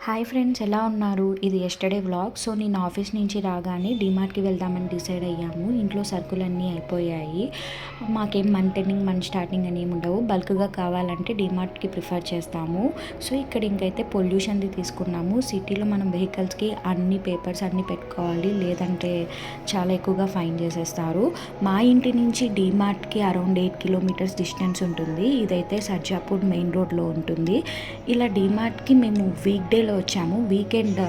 Hi friends, ఎలా ఉన్నారు? ఇది ఎస్టర్డే వ్లాగ్. సో నేను ఆఫీస్ నుంచి రాగానే డీమార్ట్కి వెళ్దామని డిసైడ్ అయ్యాము. ఇంట్లో సరుకులన్నీ అయిపోయాయి. మాకేం మంత్ ఎండింగ్ మంత్ స్టార్టింగ్ అని ఏమి ఉండవు. బల్క్గా కావాలంటే డీమార్ట్కి ప్రిఫర్ చేస్తాము. సో ఇక్కడ ఇంకైతే పొల్యూషన్ది తీసుకున్నాము. సిటీలో మనం వెహికల్స్కి అన్ని పేపర్స్ అన్నీ పెట్టుకోవాలి, లేదంటే చాలా ఎక్కువగా ఫైన్ చేసేస్తారు. మా ఇంటి నుంచి డీమార్ట్కి అరౌండ్ 8 కిలోమీటర్స్ డిస్టెన్స్ ఉంటుంది. ఇదైతే సర్జాపూర్ మెయిన్ రోడ్లో ఉంటుంది. ఇలా డీమార్ట్కి మేము వీక్ డేలో వచ్చాము. వీకెండ్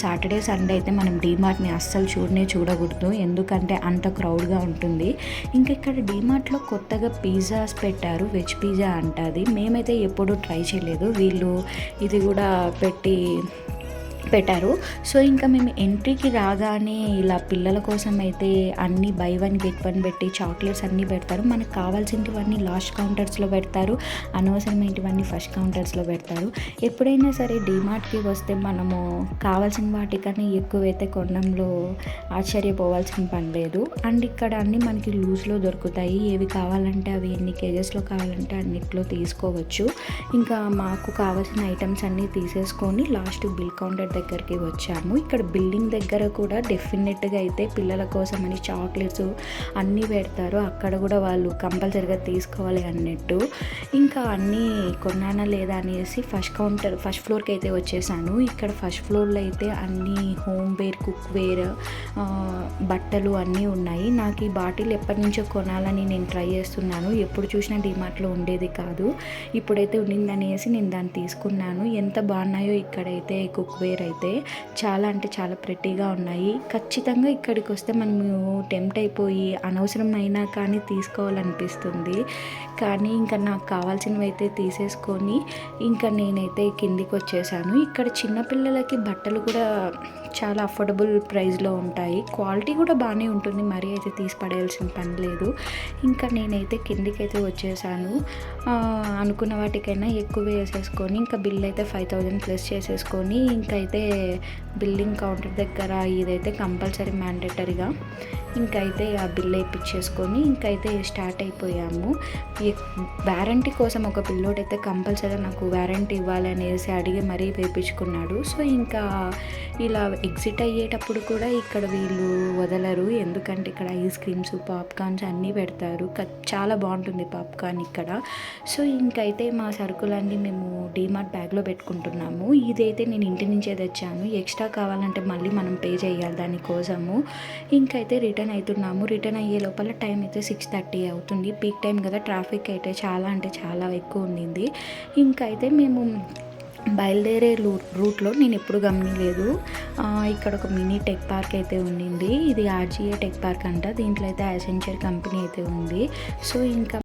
సాటర్డే సండే అయితే మనం డీమార్ట్ని అస్సలు చూడకూడదు, ఎందుకంటే అంత క్రౌడ్గా ఉంటుంది. ఇంకా ఇక్కడ డీమార్ట్లో కొత్తగా పిజ్జాస్ పెట్టారు, వెజ్ పిజ్జా అంటది. మేమైతే ఎప్పుడూ ట్రై చేయలేదు, వీళ్ళు ఇది కూడా పెట్టారు. సో ఇంకా మేము ఎంట్రీకి రాగానే ఇలా పిల్లల కోసం అయితే అన్నీ బై 1 get 1 పెట్టి చాక్లెట్స్ అన్నీ పెడతారు. మనకు కావాల్సినవన్నీ లాస్ట్ కౌంటర్స్లో పెడతారు, అనవసరమైనవన్నీ ఫస్ట్ కౌంటర్స్లో పెడతారు. ఎప్పుడైనా సరే డీమార్ట్కి వస్తే మనము కావాల్సిన వాటికన్నా ఎక్కువైతే కొనడంలో ఆశ్చర్యపోవాల్సిన పని లేదు. అండ్ ఇక్కడ అన్నీ మనకి లూజ్లో దొరుకుతాయి. ఏవి కావాలంటే అవి ఎన్ని కేజెస్లో కావాలంటే అన్నిట్లో తీసుకోవచ్చు. ఇంకా మాకు కావాల్సిన ఐటమ్స్ అన్నీ తీసేసుకొని లాస్ట్ బిల్ కౌంటర్ దగ్గరికి వచ్చాము. ఇక్కడ బిల్డింగ్ దగ్గర కూడా డెఫినెట్గా అయితే పిల్లల కోసం అని చాక్లెట్స్ అన్నీ పెడతారు. అక్కడ కూడా వాళ్ళు కంపల్సరీగా తీసుకోవాలి అన్నట్టు. ఇంకా అన్నీ కొన్నానా లేదా అనేసి ఫస్ట్ ఫ్లోర్కి అయితే వచ్చేసాను. ఇక్కడ ఫస్ట్ ఫ్లోర్లో అయితే అన్నీ హోమ్ వేర్, కుక్ వేర్, బట్టలు అన్నీ ఉన్నాయి. నాకు ఈ బాటిల్ ఎప్పటి నుంచో కొనాలని నేను ట్రై చేస్తున్నాను. ఎప్పుడు చూసినా డిమార్ట్లో ఉండేది కాదు, ఇప్పుడైతే ఉండిందనేసి నేను దాన్ని తీసుకున్నాను. ఎంత బాగున్నాయో ఇక్కడైతే కుక్ వేర్ అయితే చాలా అంటే చాలా ప్రెట్టీగా ఉన్నాయి. ఖచ్చితంగా ఇక్కడికి వస్తే మనము టెంప్ట్ అయిపోయి అనవసరమైనా కానీ తీసుకోవాలనిపిస్తుంది. కానీ ఇంకా నాకు కావాల్సినవి అయితే తీసేసుకొని ఇంకా నేనైతే కిందికి వచ్చేసాను. ఇక్కడ చిన్నపిల్లలకి బట్టలు కూడా చాలా అఫోర్డబుల్ ప్రైస్లో ఉంటాయి. క్వాలిటీ కూడా బాగానే ఉంటుంది, మరీ అయితే తీసి పడేయాల్సిన పని లేదు. ఇంకా నేనైతే కిందికి అయితే వచ్చేసాను. అనుకున్న వాటికైనా ఎక్కువ వేసేసుకొని ఇంకా బిల్ అయితే 5,000 ప్లస్ చేసేసుకొని ఇంకైతే బిల్లింగ్ కౌంటర్ దగ్గర ఇదైతే కంపల్సరీ మ్యాండేటరీగా ఇంకైతే ఆ బిల్ వేయించేసుకొని ఇంకైతే స్టార్ట్ అయిపోయాము. వారంటీ కోసం ఒక పిల్లోడైతే కంపల్సరీ నాకు వారంటీ ఇవ్వాలనేసి అడిగి మరీ వేయించుకున్నాడు. సో ఇంకా ఇలా ఎగ్జిట్ అయ్యేటప్పుడు కూడా ఇక్కడ వీళ్ళు వదలరు, ఎందుకంటే ఇక్కడ ఐస్ క్రీమ్స్, పాప్కార్న్స్ అన్నీ పెడతారు. చాలా బాగుంటుంది పాప్కార్న్ ఇక్కడ. సో ఇంకైతే మా సరుకులన్నీ మేము డీమార్ట్ బ్యాగ్లో పెట్టుకుంటున్నాము. ఇదైతే నేను ఇంటి నుంచే తెచ్చాను, ఎక్స్ట్రా కావాలంటే మళ్ళీ మనం పే చేయాలి దానికోసము. ఇంకైతే రిటర్న్ అవుతున్నాము. రిటర్న్ అయ్యే లోపల టైం అయితే 6:30 అవుతుంది. పీక్ టైం కదా, ట్రాఫిక్ అయితే చాలా అంటే చాలా ఎక్కువ ఉండింది. ఇంకైతే మేము బయలుదేరే రూట్లో నేను ఎప్పుడు గమనిలేదు, ఇక్కడ ఒక మినీ టెక్ పార్క్ అయితే ఉండింది. ఇది RGA టెక్ పార్క్ అంట. దీంట్లో అయితే అసెంచర్ కంపెనీ అయితే ఉంది. సో ఇంకా